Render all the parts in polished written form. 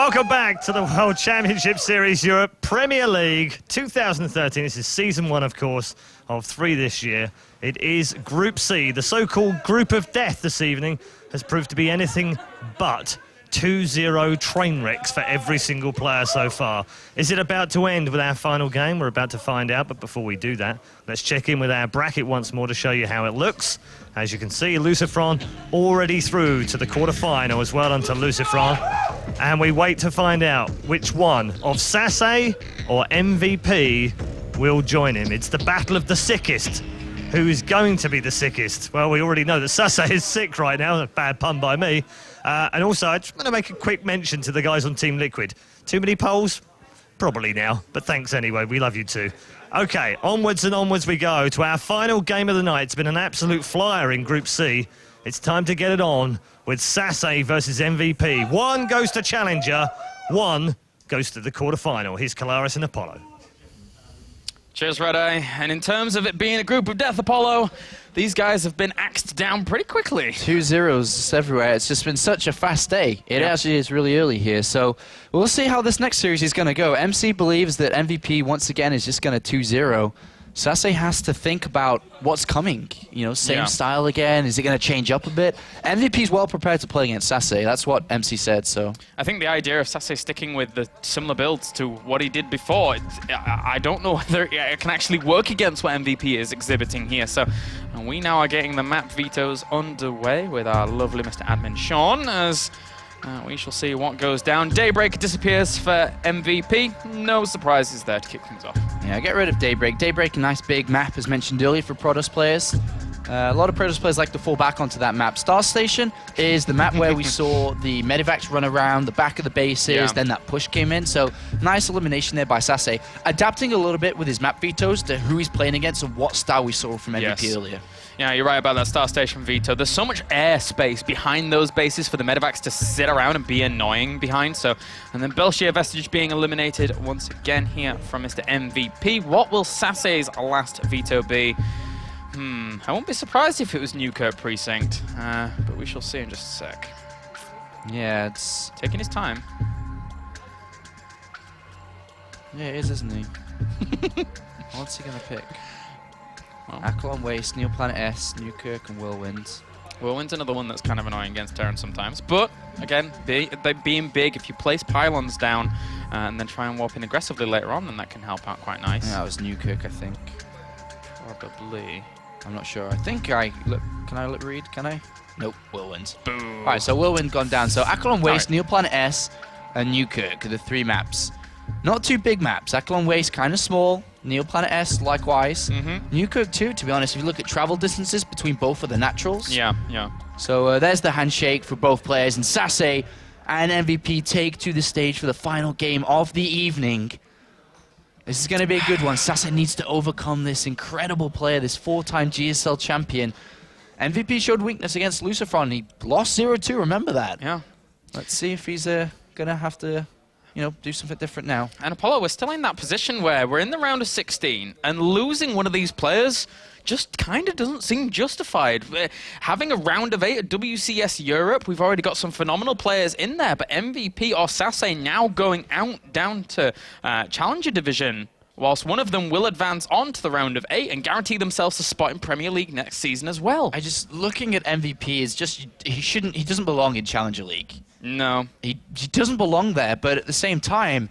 welcome back to the World Championship Series Europe Premier League 2013. This is Season 1, of course, of 3 this year. It is Group C. The so-called Group of Death this evening has proved to be anything but 2-0 train wrecks for every single player so far. Is it about to end with our final game? We're about to find out, but before we do that, let's check in with our bracket once more to show you how it looks. As you can see, Lucifron already through to the quarter-final. As well done to Lucifron. And we wait to find out which one of SaSe or MVP will join him. It's the battle of the sickest. Who's going to be the sickest? Well, we already know that SaSe is sick right now. A bad pun by me. And also, I just want to make a quick mention to the guys on Team Liquid. Too many polls? Probably now, but thanks anyway. We love you too. Okay, onwards and onwards we go to our final game of the night. It's been an absolute flyer in Group C. It's time to get it on with SaSe versus MVP. One goes to Challenger, one goes to the quarterfinal. Here's Kalaris and Apollo. Cheers, Red Eye. And in terms of it being a group of death, Apollo, these guys have been axed down pretty quickly. 2-0s everywhere. It's just been such a fast day. It actually is really early here. So we'll see how this next series is going to go. MC believes that MVP, once again, is just going to 2-0. SaSe has to think about what's coming. You know, same style again. Is it going to change up a bit? MVP's well prepared to play against SaSe. That's what MC said. So I think the idea of SaSe sticking with the similar builds to what he did before, I don't know whether it can actually work against what MVP is exhibiting here. So and we now are getting the map vetoes underway with our lovely Mr. Admin Sean, as we shall see what goes down. Daybreak disappears for MVP. No surprises there to kick things off. Yeah, get rid of Daybreak. Daybreak, a nice big map, as mentioned earlier, for Protoss players. A lot of Protoss players like to fall back onto that map. Star Station is the map where we saw the Medivacs run around the back of the bases, then that push came in. So nice elimination there by SaSe. Adapting a little bit with his map vetoes to who he's playing against and what style we saw from MVP earlier. Yeah, you're right about that Star Station veto. There's so much airspace behind those bases for the Medivacs to sit around and be annoying behind. So, and then Belshire Vestige being eliminated once again here from Mr. MVP. What will SaSe's last veto be? I won't be surprised if it was Newkirk Precinct, but we shall see in just a sec. Yeah, it's taking his time. Yeah, it is, isn't he? What's he gonna pick? Well, Akilon Waste, Neoplanet S, Newkirk, and Whirlwind. Whirlwind's another one that's kind of annoying against Terran sometimes. But, again, they being big, if you place pylons down and then try and warp in aggressively later on, then that can help out quite nice. Yeah, that was Newkirk, I think. Probably. I'm not sure. I think I... Look, can I read? Can I? Nope, Whirlwind. Boom. Alright, so Whirlwind gone down. So Akilon Waste, Neoplanet S, and Newkirk are the 3 maps. Not too big maps. Akilon Waste kind of small. Neoplanet S, likewise. Newkirk too, to be honest, if you look at travel distances between both of the naturals. Yeah. So there's the handshake for both players, and SaSe and MVP take to the stage for the final game of the evening. This is going to be a good one. SaSe needs to overcome this incredible player, this 4-time GSL champion. MVP showed weakness against Lucifron. He lost 0-2, remember that. Yeah. Let's see if he's going to have to... you know, do something different now. And Apollo, we're still in that position where we're in the round of 16, and losing one of these players just kind of doesn't seem justified. Having a round of 8 at WCS Europe, we've already got some phenomenal players in there, but MVP or SaSe now going out down to Challenger Division, whilst one of them will advance on to the round of 8 and guarantee themselves a spot in Premier League next season as well. Looking at MVP is just, he doesn't belong in Challenger League. No. He doesn't belong there, but at the same time,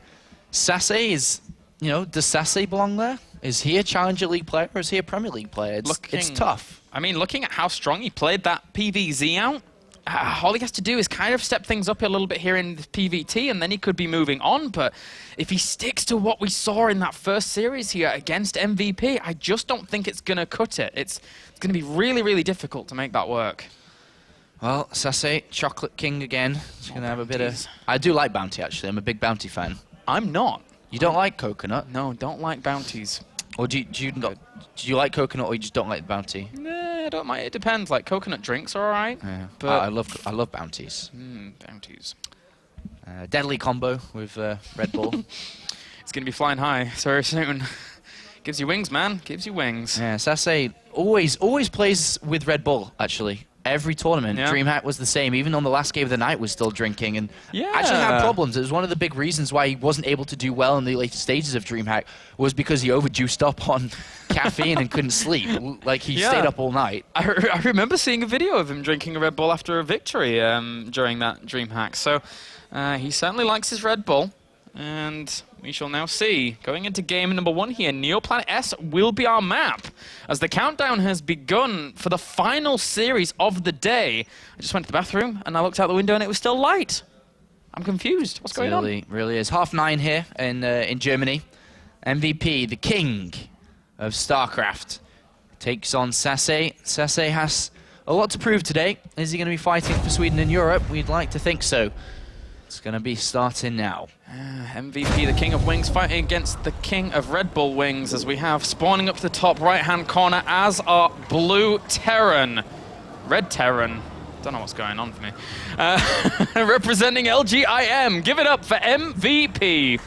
SaSe is, you know, does SaSe belong there? Is he a Challenger League player or is he a Premier League player? It's tough. I mean, looking at how strong he played that PVZ out, all he has to do is kind of step things up a little bit here in the PVT, and then he could be moving on. But if he sticks to what we saw in that first series here against MVP, I just don't think it's going to cut it. It's going to be really, really difficult to make that work. Well, SaSe, Chocolate King again. He's going to have a bit of... I do like Bounty, actually. I'm a big Bounty fan. I'm not. You don't like Coconut? No, don't like bounties. Or do you like Coconut, or you just don't like the Bounty? Nah, I don't mind. It depends. Like, coconut drinks are alright. Yeah. But I love Bounties. Bounties. Deadly combo with Red Bull. It's going to be flying high very soon. Gives you wings, man. Gives you wings. Yeah, SaSe always plays with Red Bull, actually. Every tournament, Yeah. DreamHack was the same. Even on the last game of the night, was still drinking and actually had problems. It was one of the big reasons why he wasn't able to do well in the later stages of DreamHack was because he overjuiced up on caffeine and couldn't sleep. Like, he stayed up all night. I remember seeing a video of him drinking a Red Bull after a victory during that DreamHack. So he certainly likes his Red Bull. And we shall now see. Going into game number 1 here, Neoplanet S will be our map as the countdown has begun for the final series of the day. I just went to the bathroom and I looked out the window and it was still light. I'm confused. What's going on? Really is. 9:30 here in Germany. MVP, the king of StarCraft, takes on SaSe. SaSe has a lot to prove today. Is he going to be fighting for Sweden and Europe? We'd like to think so. It's going to be starting now. MVP, the King of Wings, fighting against the King of Red Bull Wings as we have spawning up to the top right-hand corner as our blue Terran. Red Terran. Don't know what's going on for me. Representing LGIM. Give it up for MVP.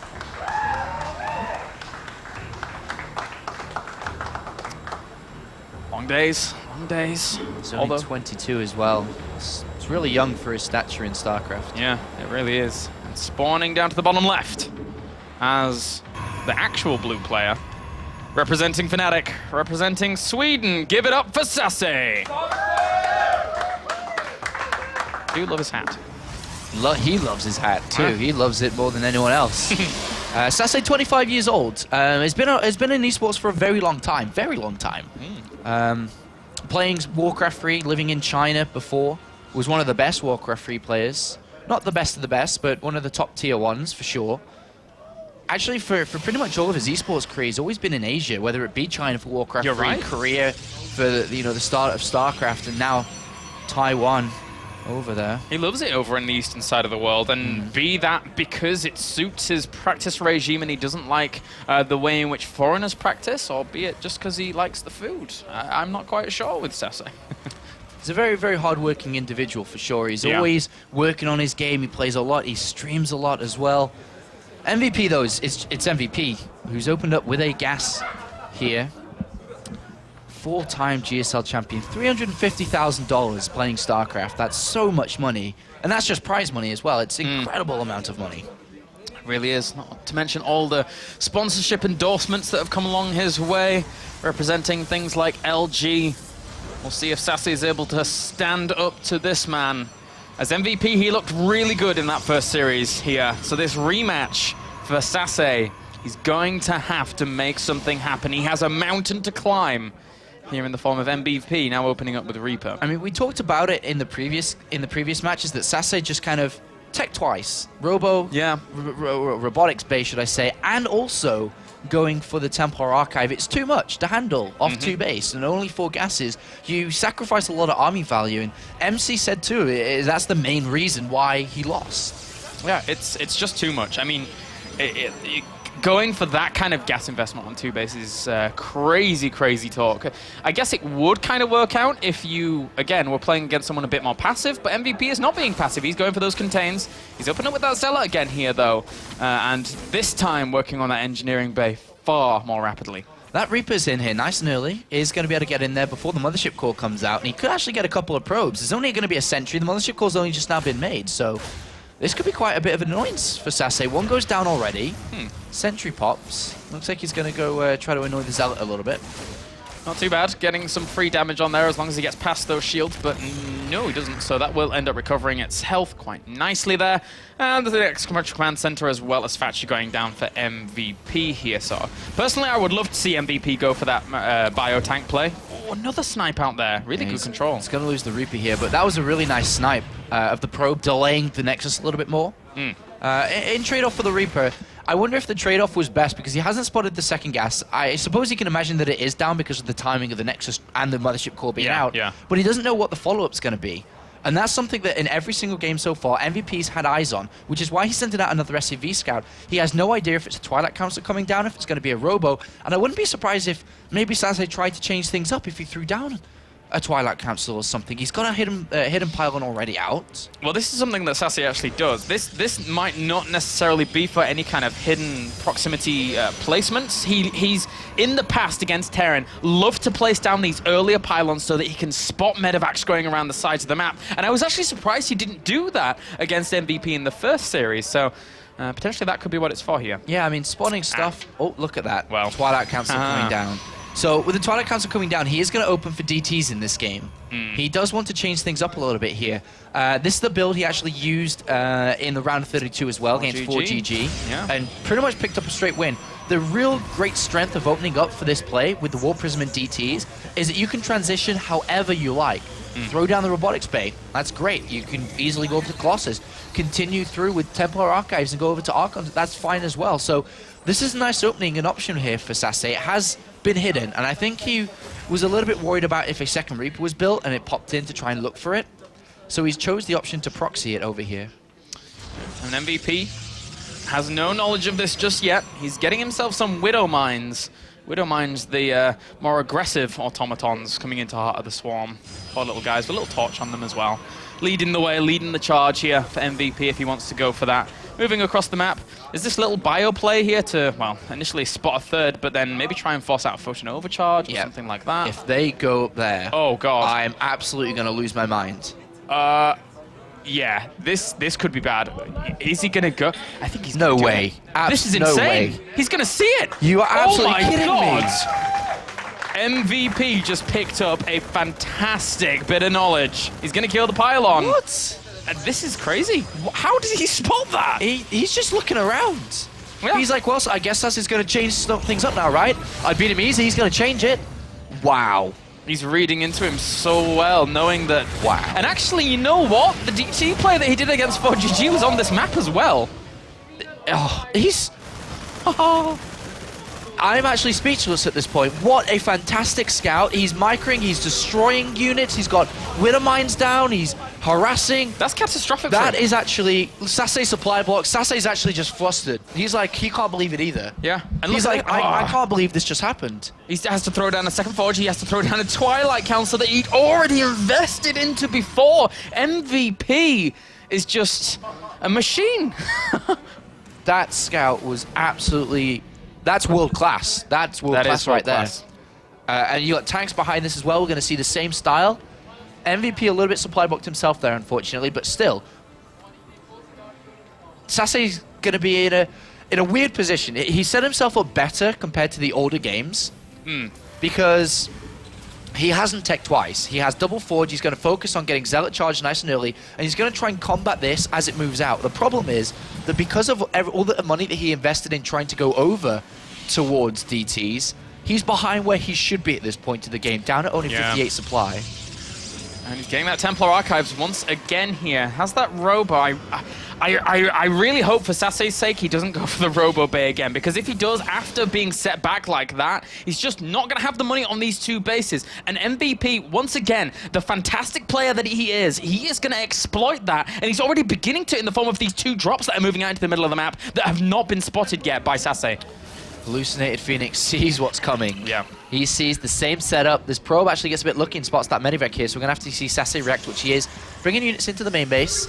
Long days, long days. He's only 22 as well. It's really young for his stature in StarCraft. Yeah, it really is. And spawning down to the bottom left as the actual blue player, representing Fnatic, representing Sweden. Give it up for SaSe. Do love his hat. He loves his hat too. He loves it more than anyone else. SaSe, 25 years old. Has been in esports for a very long time. Very long time. Playing Warcraft 3, living in China before. Was one of the best Warcraft 3 players. Not the best of the best, but one of the top tier ones for sure. Actually, for pretty much all of his esports career, he's always been in Asia, whether it be China for Warcraft 3, Korea for the start of StarCraft, and now Taiwan over there. He loves it over in the eastern side of the world, and be that because it suits his practice regime and he doesn't like the way in which foreigners practice, or be it just because he likes the food. I'm not quite sure with SaSe. He's a very, very hard-working individual for sure. He's always working on his game. He plays a lot. He streams a lot as well. MVP, though, it's MVP, who's opened up with a gas here. 4-time GSL champion, $350,000 playing StarCraft. That's so much money. And that's just prize money as well. It's an incredible amount of money. It really is. Not to mention all the sponsorship endorsements that have come along his way, representing things like LG. We'll see if SaSe is able to stand up to this man. As MVP, he looked really good in that first series here. So this rematch for SaSe, he's going to have to make something happen. He has a mountain to climb here in the form of MVP, now opening up with Reaper. I mean, we talked about it in the previous matches that SaSe just kind of tech twice. Robotics base, should I say, and also going for the Templar Archive. It's too much to handle off 2 base and only 4 gases. You sacrifice a lot of army value, and MC said too, that's the main reason why he lost. Yeah, it's just too much. I mean, going for that kind of gas investment on 2 bases is crazy, crazy talk. I guess it would kind of work out if you, again, were playing against someone a bit more passive, but MVP is not being passive. He's going for those contains. He's opening up with that Zealot again here, though, and this time working on that engineering bay far more rapidly. That Reaper's in here nice and early. Is going to be able to get in there before the Mothership Core comes out, and he could actually get a couple of probes. There's only going to be a sentry. The Mothership Core's only just now been made, so this could be quite a bit of an annoyance for SaSe. One goes down already. Sentry pops. Looks like he's going to go try to annoy the Zealot a little bit. Not too bad, getting some free damage on there as long as he gets past those shields, but no, he doesn't, so that will end up recovering its health quite nicely there. And the next commercial command center as well as Fatchy going down for MVP here. So personally, I would love to see MVP go for that bio tank play. Oh, another snipe out there. Really good control. He's going to lose the Reaper here, but that was a really nice snipe of the probe, delaying the Nexus a little bit more. In trade-off for the Reaper, I wonder if the trade-off was best because he hasn't spotted the second gas. I suppose you can imagine that it is down because of the timing of the Nexus and the Mothership Core being out. But he doesn't know what the follow-up's going to be. And that's something that in every single game so far, MVP's had eyes on, which is why he sent out another SCV scout. He has no idea if it's a Twilight Council coming down, if it's going to be a Robo. And I wouldn't be surprised if maybe SaSe tried to change things up if he threw down a Twilight Council or something. He's got a hidden pylon already out. Well, this is something that SaSe actually does. This might not necessarily be for any kind of hidden proximity placements. He's in the past against Terran loved to place down these earlier pylons so that he can spot medevacs going around the sides of the map. And I was actually surprised he didn't do that against MVP in the first series. So potentially that could be what it's for here. Yeah, I mean, spawning stuff. Oh, look at that. Well, Twilight Council coming down. So with the Twilight Council coming down, he is going to open for DTs in this game. He does want to change things up a little bit here. This is the build he actually used in the round of 32 as well against 4GG. Yeah. And pretty much picked up a straight win. The real great strength of opening up for this play with the Warp Prism and DTs is that you can transition however you like. Throw down the Robotics Bay. That's great. You can easily go over to Colossus. Continue through with Templar Archives and go over to Archons. That's fine as well. So this is a nice opening and option here for SaSe. It has been hidden, and I think he was a little bit worried about if a second Reaper was built and it popped in to try and look for it. So he's chose the option to proxy it over here. And MVP has no knowledge of this just yet. He's getting himself some Widow Mines. Widow Mines, the more aggressive automatons coming into Heart of the Swarm. Poor little guys with a little torch on them as well. Leading the way, leading the charge here for MVP if he wants to go for that. Moving across the map, is this little bio play here to, well, initially spot a third, but then maybe try and force out a Photon Overcharge or something like that? If they go up there, oh god, I'm absolutely going to lose my mind. Yeah, this could be bad. Is he going to go? I think he's no gonna way. This is no insane. way. He's going to see it. You are absolutely kidding god. me. MVP just picked up a fantastic bit of knowledge. He's going to kill the pylon. What? This is crazy. How did he spot that? He's just looking around. Yeah. He's like, well, so I guess SaSe's going to change things up now, right? I beat him easy. He's going to change it. Wow. He's reading into him so well, knowing that... Wow. And actually, you know what? The DT play that he did against 4GG was on this map as well. Oh, he's... I'm actually speechless at this point. What a fantastic scout. He's microing, he's destroying units, he's got Widow Mines down, he's harassing. That's catastrophic. That is actually SaSe supply block. SaSe's actually just flustered. He's like, he can't believe it either. Yeah. And He's like, I can't believe this just happened. He has to throw down a second forge, he has to throw down a Twilight Council that he'd already invested into before. MVP is just a machine. That scout was absolutely... That's world class. That's world class right there. And you got tanks behind this as well. We're going to see the same style. MVP a little bit supply booked himself there, unfortunately, but still. SaSe's going to be in a weird position. He set himself up better compared to the older games because he hasn't teched twice. He has double forge. He's going to focus on getting Zealot charged nice and early, and he's going to try and combat this as it moves out. The problem is that because of all the money that he invested in trying to go over towards DTs, he's behind where he should be at this point of the game, down at only 58 supply. And he's getting that Templar Archives once again here. Has that Robo? I really hope for SaSe's sake he doesn't go for the Robo Bay again, because if he does, after being set back like that, he's just not going to have the money on these two bases. And MVP, once again, the fantastic player that he is going to exploit that, and he's already beginning to in the form of these two drops that are moving out into the middle of the map that have not been spotted yet by SaSe. Hallucinated Phoenix sees what's coming. Yeah. He sees the same setup. This probe actually gets a bit lucky and spots that Medivac here, so we're going to have to see SaSe react, which he is. Bringing units into the main base.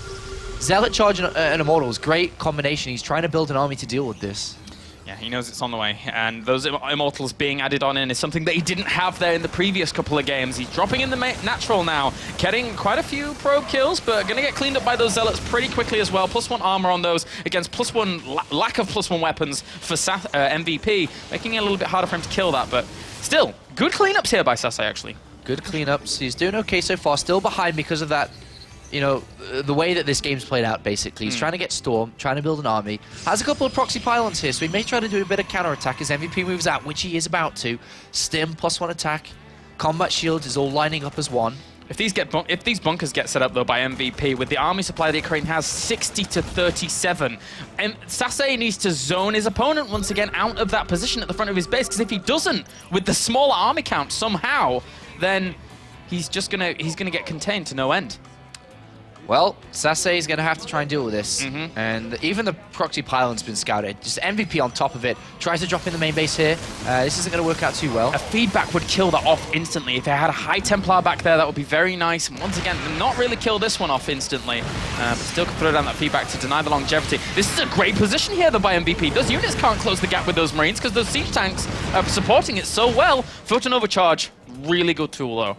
Zealot Charge and Immortals, great combination. He's trying to build an army to deal with this. Yeah, he knows it's on the way, and those Immortals being added on in is something that he didn't have there in the previous couple of games. He's dropping in the natural now, getting quite a few probe kills, but going to get cleaned up by those Zealots pretty quickly as well. +1 armor on those against +1 lack of +1 weapons for MVP, making it a little bit harder for him to kill that, but still, good cleanups here by SaSe, actually. Good cleanups. He's doing okay so far, still behind because of that, you know, the way that this game's played out, basically. He's trying to get Storm, trying to build an army. Has a couple of proxy pylons here, so he may try to do a bit of counterattack as MVP moves out, which he is about to. Stim, +1 attack. Combat shields is all lining up as one. If these bunkers get set up, though, by MVP, with the army supply that Ukraine has 60 to 37, and SaSe needs to zone his opponent once again out of that position at the front of his base, because if he doesn't, with the smaller army count somehow, then he's gonna get contained to no end. Well, SaSe is going to have to try and deal with this. And even the proxy pylon's been scouted. Just MVP on top of it. Tries to drop in the main base here. This isn't going to work out too well. A feedback would kill that off instantly. If they had a high Templar back there, that would be very nice. And once again, not really kill this one off instantly, but still can throw down that feedback to deny the longevity. This is a great position here, though, by MVP. Those units can't close the gap with those Marines because those siege tanks are supporting it so well. Photon Overcharge, really good tool, though.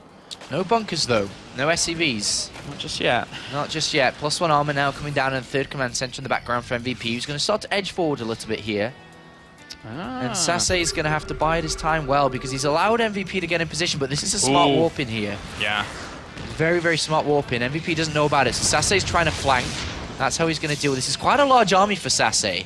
No bunkers, though. No SCVs. Not just yet. Not just yet. +1 armor now coming down in the third command center in the background for MVP, who's going to start to edge forward a little bit here. And SaSe is going to have to bide his time well because he's allowed MVP to get in position, but this is a smart warp in here. Yeah. Very, very smart warp in. MVP doesn't know about it, so SaSe's trying to flank. That's how he's going to deal with this. It's quite a large army for SaSe.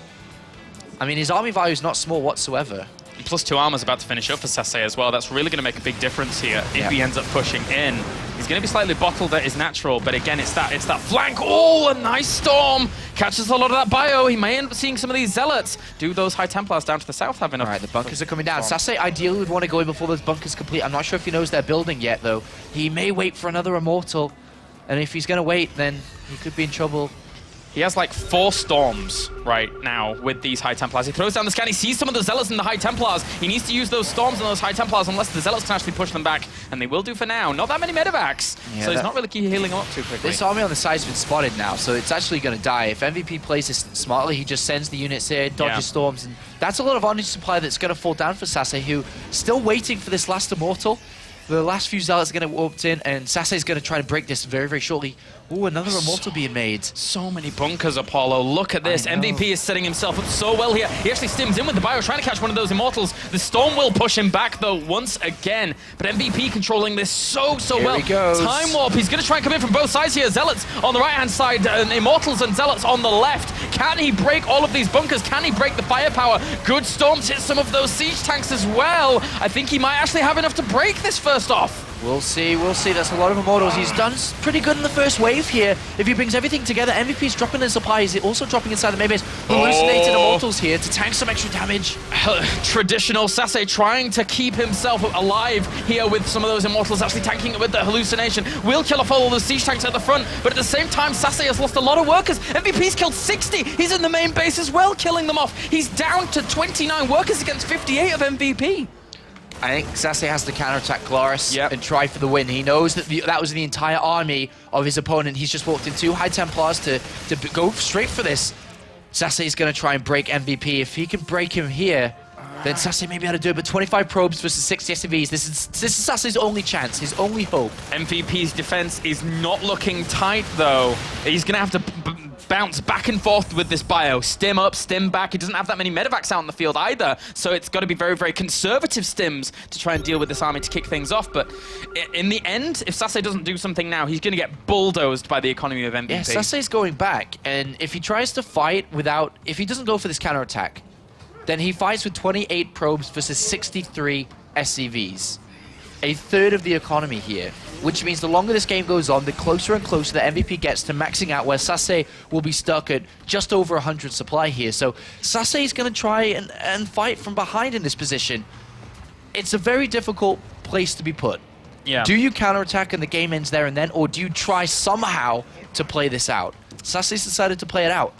I mean, his army value is not small whatsoever. And +2 armor's about to finish up for SaSe as well. That's really going to make a big difference here if he ends up pushing in. He's going to be slightly bottled at his natural, but again, it's that flank. Oh, a nice storm. Catches a lot of that bio. He may end up seeing some of these zealots. Do those High Templars down to the south have enough? All right, the bunkers are coming down. SaSe ideally would want to go in before those bunkers complete. I'm not sure if he knows they're building yet, though. He may wait for another Immortal, and if he's going to wait, then he could be in trouble. He has like 4 storms right now with these High Templars. He throws down the scan, he sees some of the Zealots and the High Templars. He needs to use those storms and those High Templars unless the Zealots can actually push them back, and they will do for now. Not that many medevacs, so he's not really healing them up too quickly. This army on the side's been spotted now, so it's actually going to die. If MVP plays this smartly, he just sends the units here, dodges storms, and that's a lot of energy supply that's going to fall down for SaSe, who still waiting for this last Immortal. The last few Zealots are going to warp in, and SaSe is going to try to break this very, very shortly. Ooh, another Immortal being made. So many bunkers, Apollo. Look at this. MVP is setting himself up so well here. He actually stims in with the bio, trying to catch one of those Immortals. The Storm will push him back, though, once again. But MVP controlling this so well. Here he goes. Time Warp. He's going to try and come in from both sides here. Zealots on the right-hand side, Immortals and Zealots on the left. Can he break all of these bunkers? Can he break the firepower? Good Storms hit some of those siege tanks as well. I think he might actually have enough to break this first off. We'll see, we'll see. That's a lot of Immortals. He's done pretty good in the first wave here. If he brings everything together, MVP's dropping in supply. He's also dropping inside the main base. Hallucinating Immortals here to tank some extra damage. Traditional SaSe trying to keep himself alive here with some of those Immortals, actually tanking it with the hallucination. Will kill off all of the siege tanks at the front, but at the same time, SaSe has lost a lot of workers. MVP's killed 60. He's in the main base as well, killing them off. He's down to 29 workers against 58 of MVP. I think SaSe has to counterattack Glorious and try for the win. He knows that that was the entire army of his opponent. He's just walked in 2 High Templars to go straight for this. SaSe is going to try and break MVP. If he can break him here, then SaSe may be able to do it. But 25 probes versus 60 SCVs. This is SaSe's only chance, his only hope. MVP's defense is not looking tight, though. He's going to have to bounce back and forth with this bio. Stim up, stim back. He doesn't have that many medevacs out in the field either, so it's got to be very, very conservative stims to try and deal with this army to kick things off. But in the end, if SaSe doesn't do something now, he's going to get bulldozed by the economy of MVP. Yeah, SaSe's going back, and if he tries to fight if he doesn't go for this counterattack, then he fights with 28 probes versus 63 SCVs. A third of the economy here, which means the longer this game goes on, the closer and closer the MVP gets to maxing out, where SaSe will be stuck at just over 100 supply here. So SaSe is going to try and fight from behind in this position. It's a very difficult place to be put. Yeah. Do you counterattack and the game ends there and then, or do you try somehow to play this out? SaSe's decided to play it out.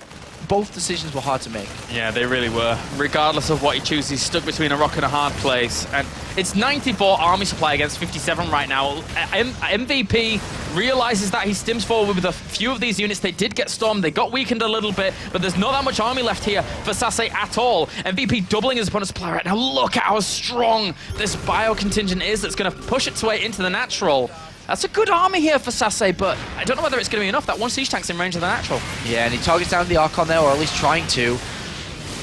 Both decisions were hard to make. Yeah, they really were. Regardless of what he chooses, he's stuck between a rock and a hard place. And it's 94 army supply against 57 right now. MVP realizes that he stims forward with a few of these units. They did get stormed, they got weakened a little bit, but there's not that much army left here for SaSe at all. MVP doubling his opponent's supply right now. Look at how strong this bio contingent is that's going to push its way into the natural. That's a good army here for SaSe, but I don't know whether it's going to be enough. That one siege tank's in range of the natural. Yeah, and he targets down the Archon there, or at least trying to.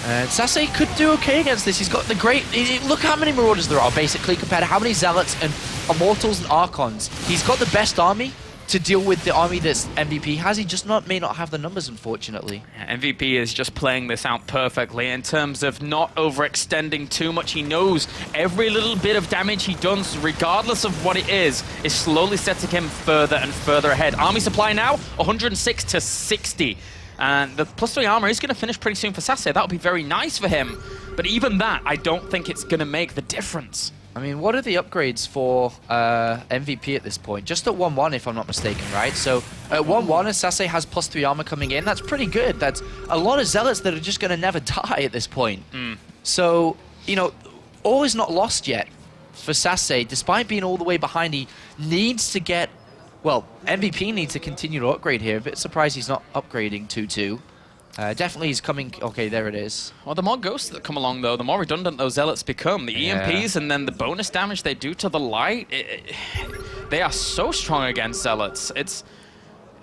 And SaSe could do okay against this. He's got the great... Look how many Marauders there are, basically, compared to how many Zealots and Immortals and Archons. He's got the best army to deal with the army that MVP has. He just may not have the numbers, unfortunately. Yeah, MVP is just playing this out perfectly in terms of not overextending too much. He knows every little bit of damage he does, regardless of what it is slowly setting him further and further ahead. Army supply now, 106 to 60. And the +3 armor is going to finish pretty soon for SaSe. That would be very nice for him. But even that, I don't think it's going to make the difference. I mean, what are the upgrades for MVP at this point? Just at 1-1, if I'm not mistaken, right? So At 1-1, and SaSe has +3 armor coming in. That's pretty good. That's a lot of Zealots that are just going to never die at this point. So, you know, all is not lost yet for SaSe. Despite being all the way behind, he needs to get... Well, MVP needs to continue to upgrade here. A bit surprised he's not upgrading 2-2. Definitely he's coming... Okay, there it is. Well, the more ghosts that come along, though, the more redundant those Zealots become. The EMPs and then the bonus damage they do to the light, they are so strong against Zealots.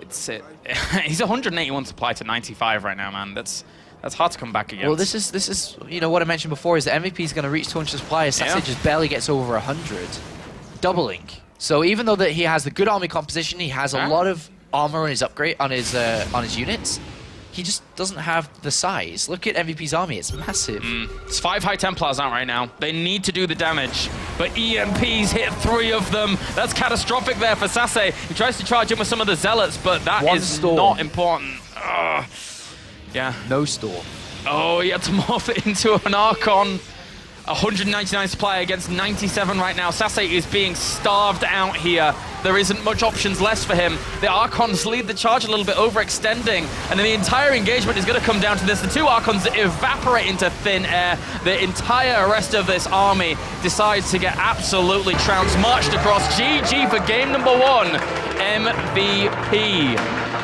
He's 181 supply to 95 right now, man. That's hard to come back against. Well, this is you know what I mentioned before is that MVP is going to reach 200 supply. SaSe just barely gets over 100, doubling. So even though that he has the good army composition, he has a lot of armor on his upgrade on his units. He just doesn't have the size. Look at MVP's army; it's massive. It's 5 High Templars out right now. They need to do the damage, but EMPs hit 3 of them. That's catastrophic there for SaSe. He tries to charge in with some of the Zealots, but that is not important. Yeah. No storm. Oh, he had to morph it into an Archon. 199 supply against 97 right now. SaSe is being starved out here. There isn't much options left for him. The Archons lead the charge a little bit, overextending, and then the entire engagement is going to come down to this. The 2 Archons evaporate into thin air. The entire rest of this army decides to get absolutely trounced, marched across. GG for game number 1. MVP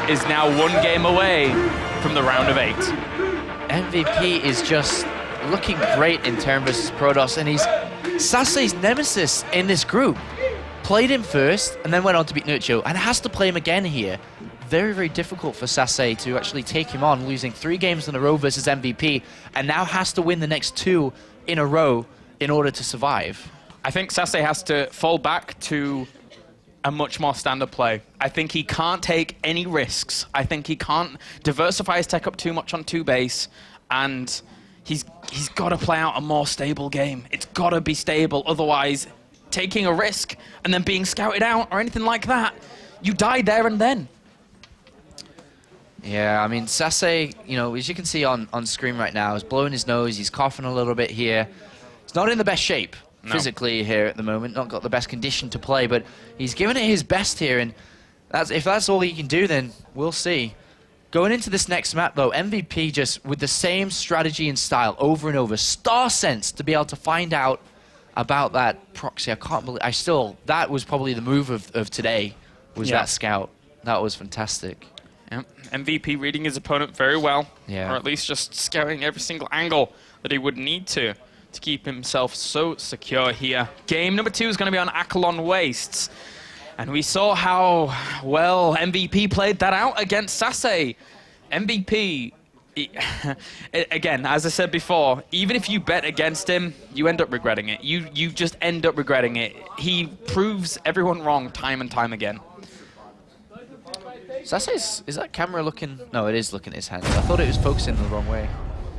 is now 1 game away from the round of 8. MVP is just looking great in turn versus Protoss, and he's SaSe's nemesis in this group. Played him first, and then went on to beat Nurcho, and has to play him again here. Very, very difficult for SaSe to actually take him on, losing 3 games in a row versus MVP, and now has to win the next 2 in a row in order to survive. I think SaSe has to fall back to a much more standard play. I think he can't take any risks. I think he can't diversify his tech up too much on 2 base, and he's got to play out a more stable game. It's got to be stable, otherwise taking a risk and then being scouted out or anything like that, you die there and then. Yeah, I mean, SaSe, you know, as you can see on screen right now, is blowing his nose, he's coughing a little bit here. He's not in the best shape physically here at the moment, not got the best condition to play, but he's giving it his best here, and if that's all he can do, then we'll see. Going into this next map, though, MVP just with the same strategy and style over and over. Star Sense to be able to find out about that proxy. I can't believe... that was probably the move of today, was that scout. That was fantastic. Yeah. MVP reading his opponent very well, or Yeah. at least just scouting every single angle that he would need to keep himself so secure here. Game number 2 is going to be on Akilon Wastes. And we saw how well MVP played that out against SaSe. MVP, again, as I said before, even if you bet against him, you end up regretting it. You just end up regretting it. He proves everyone wrong time and time again. SaSe, is that camera looking... No, it is looking at his hands. I thought it was focusing the wrong way.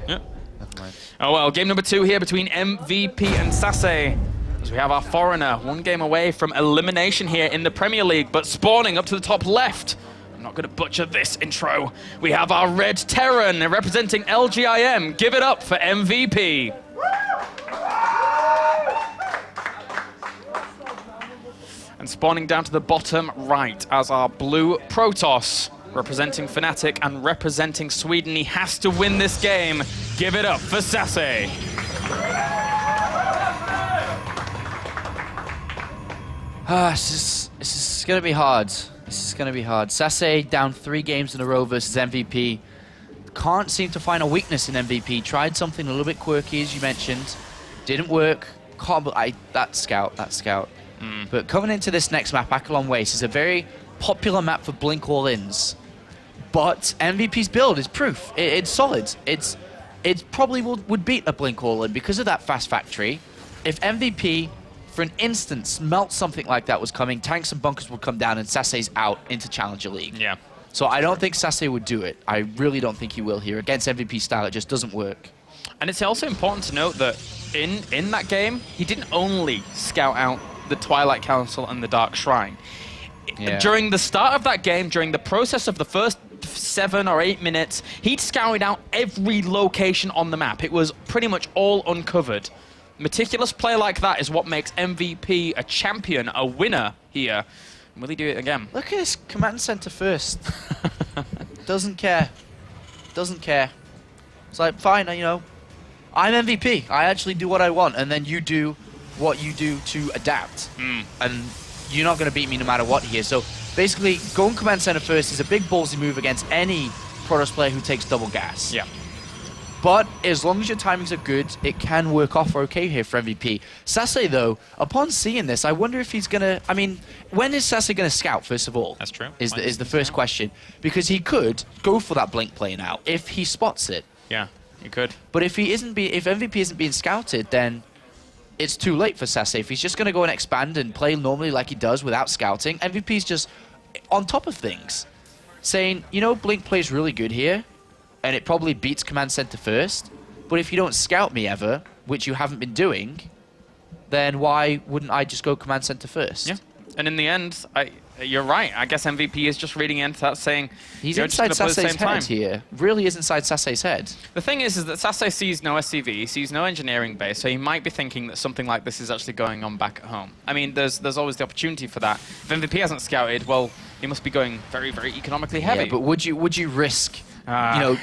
Yeah. Never mind. Oh well, game number 2 here between MVP and SaSe. As we have our foreigner 1 game away from elimination here in the Premier League, but spawning up to the top left. I'm not going to butcher this intro. We have our Red Terran representing LGIM. Give it up for MVP. And spawning down to the bottom right as our blue Protoss, representing Fnatic and representing Sweden. He has to win this game. Give it up for SaSe. This is going to be hard. This is going to be hard. SaSe down 3 games in a row versus MVP. Can't seem to find a weakness in MVP. Tried something a little bit quirky, as you mentioned. Didn't work. That scout. But coming into this next map, Akilon Waste, is a very popular map for blink all-ins. But MVP's build is proof. It's solid. It probably would beat a blink all-in because of that fast factory. If MVP... for an instant, smelt something like that was coming, tanks and bunkers would come down, and SaSe's out into Challenger League. Yeah. So I don't think SaSe would do it. I really don't think he will here. Against MVP style, it just doesn't work. And it's also important to note that in that game, he didn't only scout out the Twilight Council and the Dark Shrine. Yeah. During the start of that game, during the process of the first 7 or 8 minutes, he'd scouted out every location on the map. It was pretty much all uncovered. Meticulous play like that is what makes MVP a champion, a winner here. Will he do it again? Look at his command center first. Doesn't care. Doesn't care. It's like, fine, you know, I'm MVP. I actually do what I want, and then you do what you do to adapt. And you're not going to beat me no matter what here. So basically, going command center first is a big ballsy move against any Protoss player who takes double gas. Yeah. But as long as your timings are good, it can work off okay here for MVP. SaSe, though, upon seeing this, I wonder if he's going to... I mean, when is SaSe going to scout, first of all? That's true. Is the first question. Because he could go for that blink play now, if he spots it. Yeah, he could. But if MVP isn't being scouted, then it's too late for SaSe. If he's just going to go and expand and play normally like he does without scouting, MVP's just on top of things. Saying, you know, blink plays really good here, and it probably beats command center first, but if you don't scout me ever, which you haven't been doing, then why wouldn't I just go command center first? Yeah, and in the end, you're right. I guess MVP is just reading into that, saying he's you're inside just gonna play SaSe's at the same head time. here. Really is inside SaSe's head. The thing is that SaSe sees no SCV, he sees no engineering base, so he might be thinking that something like this is actually going on back at home. I mean, there's always the opportunity for that. If MVP hasn't scouted, well, he must be going very, very economically heavy. Yeah, but would you risk, you know,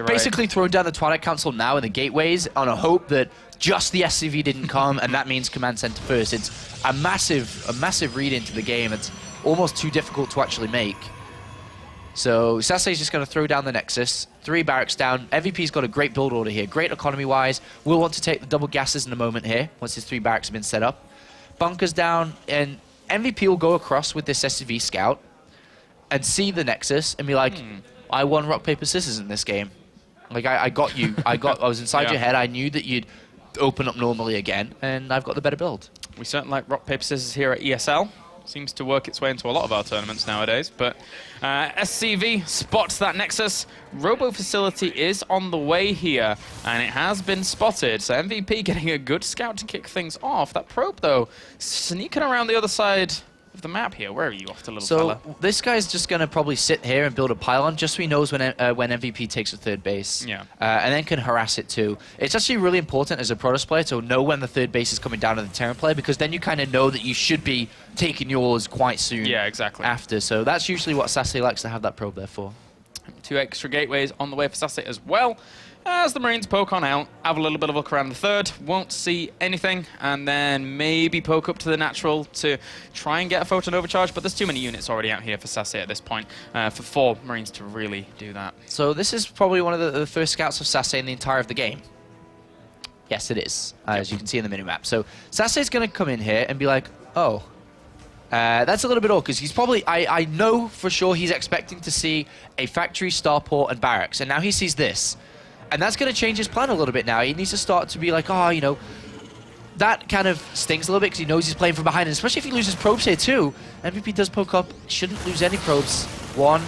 basically throwing down the Twilight Council now in the gateways on a hope that just the SCV didn't come, and that means command center first? It's a massive read into the game. It's almost too difficult to actually make. So SaSe's just going to throw down the Nexus. 3 barracks down. MVP's got a great build order here. Great economy-wise. Will want to take the double gases in a moment here, once his 3 barracks have been set up. Bunkers down, and MVP will go across with this SCV scout and see the Nexus and be like, I won rock, paper, scissors in this game. Like, I got you. I was inside your head. I knew that you'd open up normally again, and I've got the better build. We certainly like rock, paper, scissors here at ESL. Seems to work its way into a lot of our tournaments nowadays. But SCV spots that Nexus. Robo facility is on the way here, and it has been spotted. So MVP getting a good scout to kick things off. That probe, though, sneaking around the other side of the map here. Where are you off to, little fella? So this guy's just going to probably sit here and build a pylon just so he knows when MVP takes a third base. Yeah. And then can harass it too. It's actually really important as a Protoss player to know when the third base is coming down to the Terran player, because then you kind of know that you should be taking yours quite soon. Yeah, exactly. After. So that's usually what SaSe likes to have that probe there for. 2 extra gateways on the way for SaSe as well. As the Marines poke on out, have a little bit of a look around the third, won't see anything, and then maybe poke up to the natural to try and get a photon overcharge, but there's too many units already out here for SaSe at this point, for 4 Marines to really do that. So this is probably one of the first scouts of SaSe in the entire of the game. Yes, it is, as you can see in the minimap. So SaSe's going to come in here and be like, oh, that's a little bit odd, because he's probably, I know for sure he's expecting to see a factory, starport, and barracks, and now he sees this. And that's going to change his plan a little bit now. He needs to start to be like, oh, you know, that kind of stings a little bit because he knows he's playing from behind, and especially if he loses probes here too. MVP does poke up, shouldn't lose any probes. 1.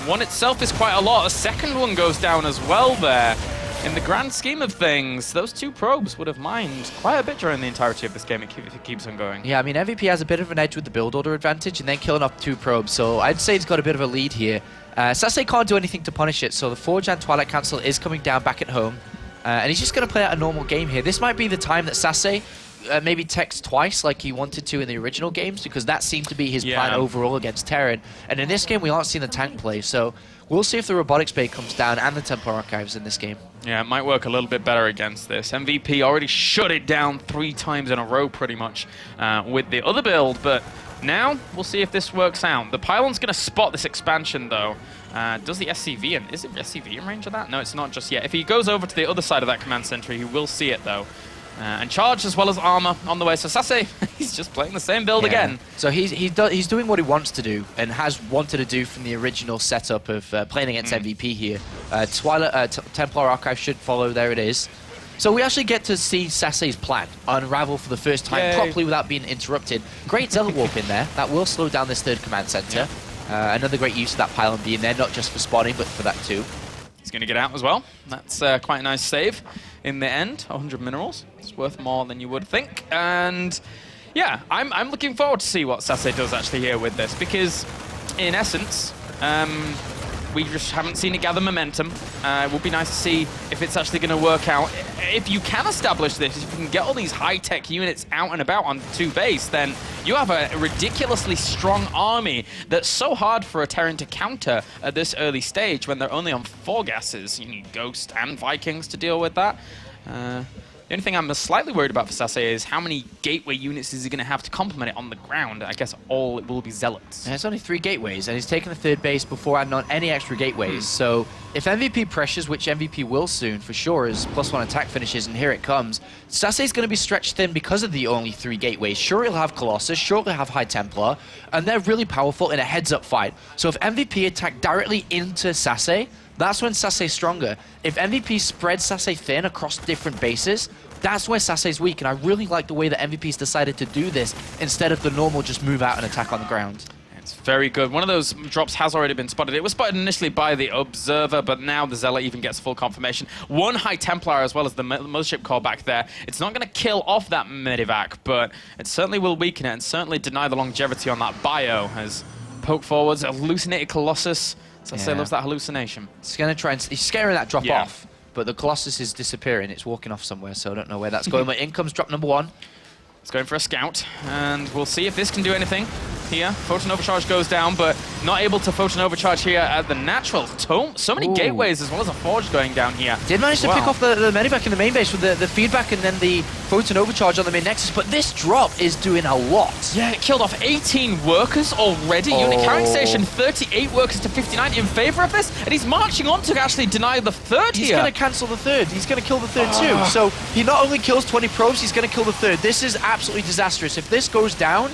One itself is quite a lot. A second one goes down as well there. In the grand scheme of things, those 2 probes would have mined quite a bit during the entirety of this game if it keeps on going. Yeah, I mean, MVP has a bit of an edge with the build order advantage and then killing off 2 probes, so I'd say he's got a bit of a lead here. SaSe can't do anything to punish it, so the Forge and Twilight Council is coming down back at home, and he's just going to play out a normal game here. This might be the time that SaSe maybe techs twice like he wanted to in the original games, because that seemed to be his plan overall against Terran, and in this game we aren't seeing the tank play, so we'll see if the Robotics Bay comes down and the Templar Archives in this game. Yeah, it might work a little bit better against this. MVP already shut it down 3 times in a row pretty much with the other build, but now we'll see if this works out. The Pylon's going to spot this expansion though. Does the SCV, and is it SCV in range of that? No, it's not just yet. If he goes over to the other side of that command center, he will see it though. And charge as well as armor on the way. So SaSe, he's just playing the same build again. So he's doing what he wants to do and has wanted to do from the original setup of playing against MVP here. Templar Archive should follow. There it is. So we actually get to see SaSe's plan unravel for the first time properly without being interrupted. Great Zealot Warp in there. That will slow down this 3rd command center. Another great use of that pylon being there, not just for spawning, but for that too. He's going to get out as well. That's quite a nice save in the end. 100 minerals. It's worth more than you would think. And yeah, I'm looking forward to see what SaSe does actually here with this, because in essence, We just haven't seen it gather momentum. It would be nice to see if it's actually going to work out. If you can establish this, if you can get all these high-tech units out and about on 2 base, then you have a ridiculously strong army that's so hard for a Terran to counter at this early stage when they're only on 4 gases. You need Ghost and Vikings to deal with that. The only thing I'm slightly worried about for SaSe is how many gateway units is he going to have to complement it on the ground. I guess all it will be Zealots. And it's only 3 gateways, and he's taken the 3rd base before adding on any extra gateways. So if MVP pressures, which MVP will soon for sure, as +1 attack finishes, and here it comes, SaSe's going to be stretched thin because of the only 3 gateways. Sure, he'll have Colossus, sure, he'll have High Templar, and they're really powerful in a heads-up fight. So if MVP attack directly into SaSe, that's when SaSe's stronger. If MVP spreads SaSe thin across different bases, that's where SaSe's weak, and I really like the way that MVP's decided to do this instead of the normal just move out and attack on the ground. It's very good. One of those drops has already been spotted. It was spotted initially by the Observer, but now the Zealot even gets full confirmation. 1 High Templar as well as the Mothership Core back there. It's not going to kill off that Medivac, but it certainly will weaken it and certainly deny the longevity on that bio as poke forwards, hallucinated Colossus. SaSe loves that hallucination. It's going to try and... He's scaring that drop off, but the Colossus is disappearing. It's walking off somewhere, so I don't know where that's going. But in comes drop number 1. It's going for a scout, and we'll see if this can do anything here. Photon Overcharge goes down, but not able to Photon Overcharge here at the natural. So many gateways as well as a Forge going down here. Did manage to pick off the Medivac in the main base with the feedback and then the Photon Overcharge on the main Nexus, but this drop is doing a lot. Yeah, it killed off 18 workers already. Unit carrying station, 38 workers to 59 in favor of this, and he's marching on to actually deny the 3rd here. He's going to cancel the 3rd. He's going to kill the 3rd too. So he not only kills 20 probes, he's going to kill the 3rd. This is absolutely disastrous. If this goes down,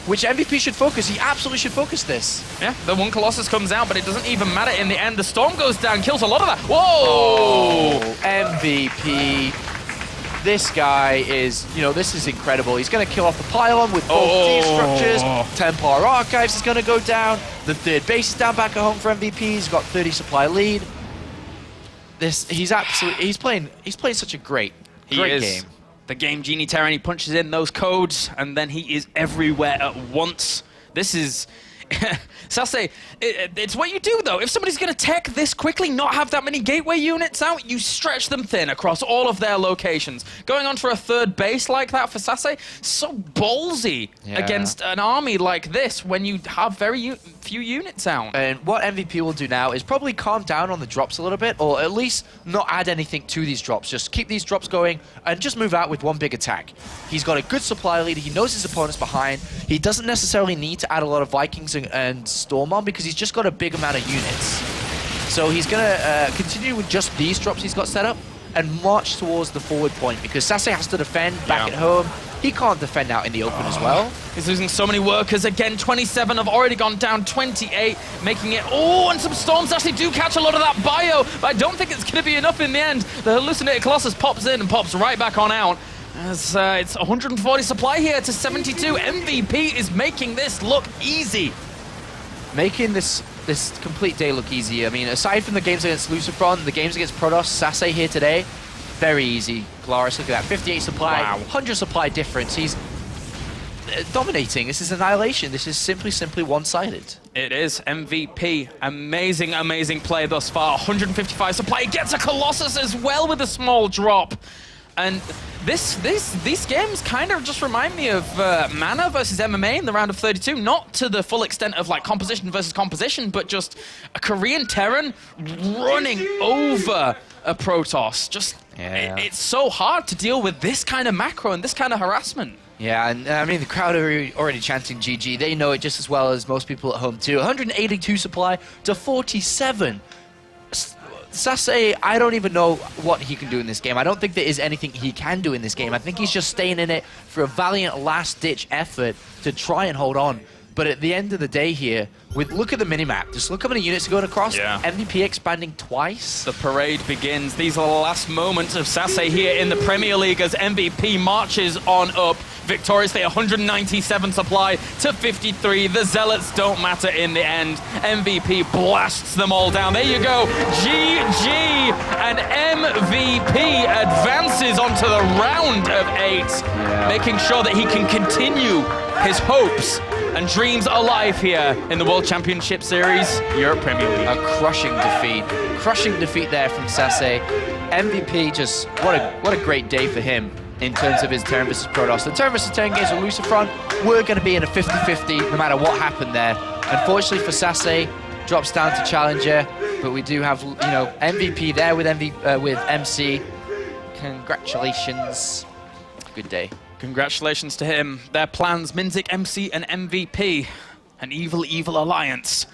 which MVP should focus, he absolutely should focus this. Yeah, the 1 Colossus comes out, but it doesn't even matter in the end. The Storm goes down, kills a lot of that. Whoa! Oh, MVP. This guy is, this is incredible. He's going to kill off the pylon with both these structures. Templar Archives is going to go down. The 3rd base is down back at home for MVP. He's got 30 supply lead. He's playing such a great game. The Game Genie Terran, he punches in those codes, and then he is everywhere at once. This is... SaSe, it's what you do, though. If somebody's going to tech this quickly, not have that many gateway units out, you stretch them thin across all of their locations. Going on for a 3rd base like that for SaSe, so ballsy against an army like this when you have very few units out. And what MVP will do now is probably calm down on the drops a little bit, or at least not add anything to these drops. Just keep these drops going and just move out with 1 big attack. He's got a good supply lead. He knows his opponent's behind. He doesn't necessarily need to add a lot of Vikings and Storm on because he's just got a big amount of units. So he's going to continue with just these drops he's got set up and march towards the forward point because SaSe has to defend back at home. He can't defend out in the open as well. He's losing so many workers. Again, 27 have already gone down, 28, making it... Oh, and some Storms actually do catch a lot of that bio, but I don't think it's going to be enough in the end. The Hallucinated Colossus pops in and pops right back on out. As it's 140 supply here to 72. MVP is making this look easy. Making this complete day look easy. I mean, aside from the games against Lucifron, the games against Protoss, SaSe here today, very easy. Glarus, look at that, 58 supply, 100 supply difference. He's dominating. This is annihilation. This is simply one-sided. It is. MVP. Amazing, amazing play thus far. 155 supply. He gets a Colossus as well with a small drop. And these games kind of just remind me of Mana versus MMA in the round of 32. Not to the full extent of like composition versus composition, but just a Korean Terran running over a Protoss. Just, it's so hard to deal with this kind of macro and this kind of harassment. Yeah, and I mean, the crowd are already chanting GG. They know it just as well as most people at home too. 182 supply to 47. SaSe, I don't even know what he can do in this game. I don't think there is anything he can do in this game. I think he's just staying in it for a valiant last-ditch effort to try and hold on. But at the end of the day here, look at the minimap. Just look how many units are going across. MVP expanding twice. The parade begins. These are the last moments of SaSe here in the Premier League as MVP marches on up. Victoriously, 197 supply to 53. The Zealots don't matter in the end. MVP blasts them all down. There you go. GG. And MVP advances onto the round of 8, making sure that he can continue his hopes and dreams alive here in the World Championship Series, Europe Premier League. A crushing defeat. Crushing defeat there from SaSe. MVP, just what a great day for him in terms of his turn versus Protoss. The turn versus turn games with Lucifron were going to be in a 50-50 no matter what happened there. Unfortunately for SaSe, drops down to Challenger, but we do have, MVP there with MC. Congratulations. Good day. Congratulations to him. Their plans, Minzik, MC, and MVP. An evil, evil alliance.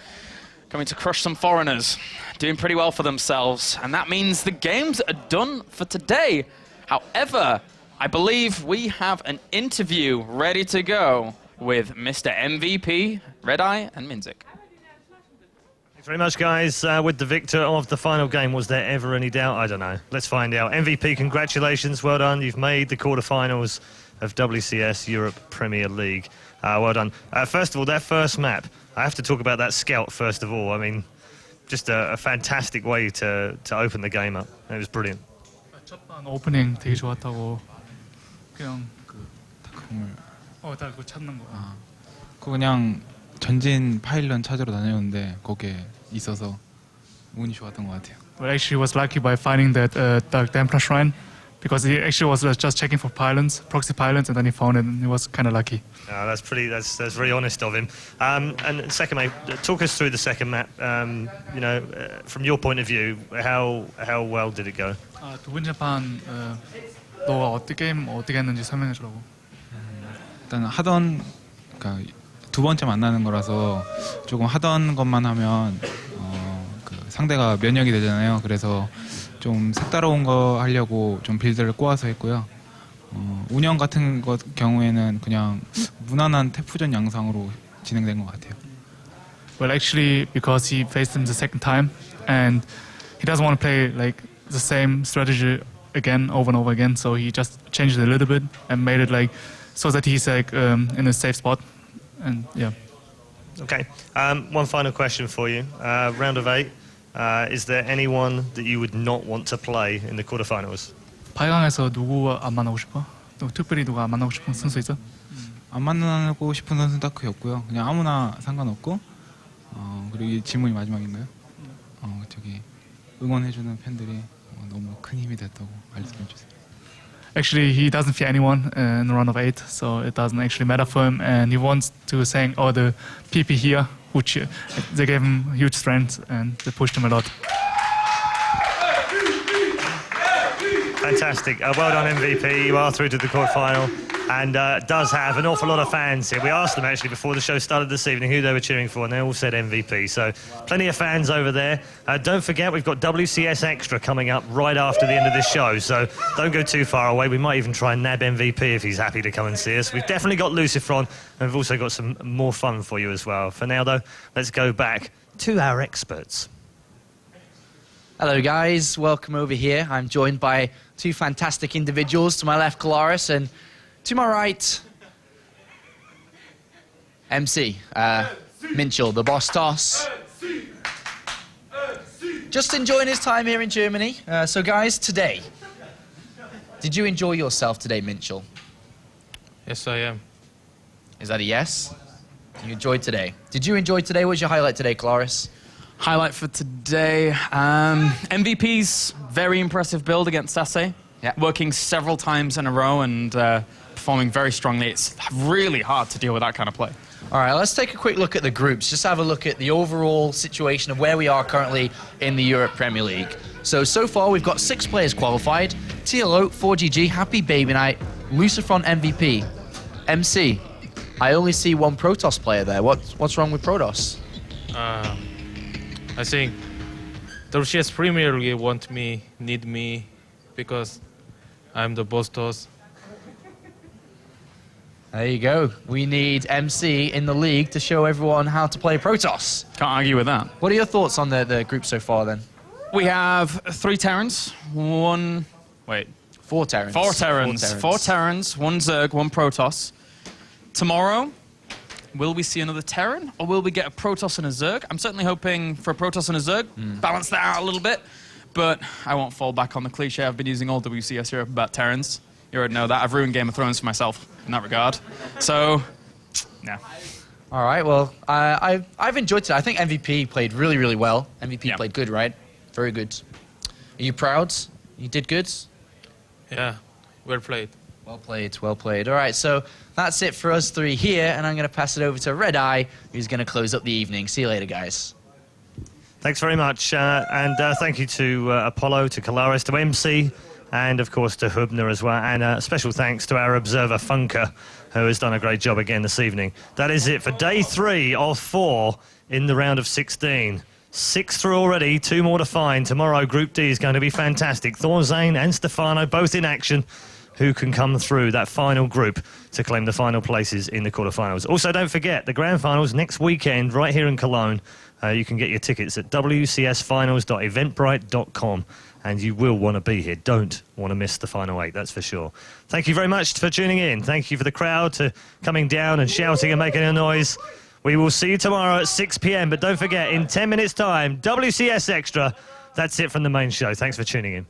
Coming to crush some foreigners. Doing pretty well for themselves. And that means the games are done for today. However, I believe we have an interview ready to go with Mr. MVP, Redeye, and Minzik. Thanks very much, guys. With the victor of the final game, was there ever any doubt? I don't know. Let's find out. MVP, congratulations. Well done. You've made the quarterfinals of WCS Europe Premier League. Well done. First of all, their first map. I have to talk about that scout first of all. I mean, just a fantastic way to open the game up. It was brilliant. 첫판 오프닝 되게 좋았다고 그냥 딱 그거 찾는 거. 그 그냥 전진 파일런 찾으러 다녔는데 거기에 있어서 운이 좋았던 것 같아요. But actually was lucky by finding that Dark Templar Shrine because he actually was just checking for pylons, proxy pylons, and then he found it and he was kind of lucky. That's very honest of him. And second mate, talk us through the second map. From your point of view, how well did it go? 두 번째 판 너가 어떻게 했는지 설명해 주라고. 일단 그러니까 두 번째 만나는 거라서 조금 하던 것만 하면 그 상대가 면역이 되잖아요. 그래서 좀 색다른 거 하려고 좀 빌드를 꼬아서 했고요. 운영 같은 경우에는 그냥 무난한 태프전 양상으로 진행된 것 같아요. Well, actually, because he faced him the second time, and he doesn't want to play like the same strategy again over and over again, so he just changed it a little bit and made it like so that he's like in a safe spot, and yeah. Okay. One final question for you. Round of 8. Is there anyone that you would not want to play in the quarterfinals? 8강에서 누구 안 만나고 싶어? 또 특별히 누가 안 만나고 싶은 선수 있어? 안 만나고 싶은 선수는 딱히 없고요. 그냥 아무나 상관없고 그리고 이 질문이 마지막인가요? 저기 응원해주는 팬들이 너무 큰 힘이 됐다고 말씀해 주세요. Actually, he doesn't fear anyone in the round of 8, so it doesn't actually matter for him, and he wants to thank all the PP here, which they gave him huge strength and they pushed him a lot. Fantastic. Well done, MVP. You are through to the quarterfinal and does have an awful lot of fans here. We asked them actually before the show started this evening who they were cheering for, and they all said MVP. So plenty of fans over there. Don't forget, we've got WCS Extra coming up right after the end of this show, so don't go too far away. We might even try and nab MVP if he's happy to come and see us. We've definitely got Lucifron, and we've also got some more fun for you as well. For now, though, let's go back to our experts. Hello guys, welcome over here. I'm joined by two fantastic individuals. To my left, Colaris, and to my right, MC, Minchel, the boss toss. Just enjoying his time here in Germany. So guys, today, did you enjoy yourself today, Minchel? Yes, I am. Is that a yes? You enjoyed today. Did you enjoy today? What was your highlight today, Colaris? Highlight for today, MVP's very impressive build against SaSe. Yeah. Working several times in a row and performing very strongly. It's really hard to deal with that kind of play. All right, let's take a quick look at the groups. Just have a look at the overall situation of where we are currently in the Europe Premier League. So far we've got 6 players qualified. TLO, 4GG, Happy Baby Night, Lucifron MVP, MC. I only see one Protoss player there. What's wrong with Protoss? I think WCS Premier League need me because I'm the boss toss. There you go. We need MC in the league to show everyone how to play Protoss. Can't argue with that. What are your thoughts on the group so far then? We have 3 Terrans, 4 Terrans. 4 Terrans. 4 Terrans, 1 Zerg, 1 Protoss. Tomorrow, will we see another Terran, or will we get a Protoss and a Zerg? I'm certainly hoping for a Protoss and a Zerg, balance that out a little bit, but I won't fall back on the cliche I've been using all WCS Europe about Terrans. You already know that. I've ruined Game of Thrones for myself in that regard. So, yeah. All right, well, I've enjoyed it. I think MVP played really, really well. MVP Yeah. played good, right? Very good. Are you proud? You did good? Yeah, well played. Well played, well played. All right, so that's it for us three here, and I'm going to pass it over to Red Eye, who's going to close up the evening. See you later, guys. Thanks very much, and thank you to Apollo, to Kalaris, to MC, and of course to Hubner as well. And special thanks to our observer Funker, who has done a great job again this evening. That is it for day 3 of 4 in the round of 16. 6 through already, 2 more to find. Tomorrow, Group D is going to be fantastic. Thorzane and Stefano both in action. Who can come through that final group to claim the final places in the quarterfinals. Also, don't forget, the grand finals next weekend right here in Cologne. You can get your tickets at wcsfinals.eventbrite.com, and you will want to be here. Don't want to miss the final 8, that's for sure. Thank you very much for tuning in. Thank you for the crowd to coming down and shouting and making a noise. We will see you tomorrow at 6 p.m, but don't forget, in 10 minutes' time, WCS Extra. That's it from the main show. Thanks for tuning in.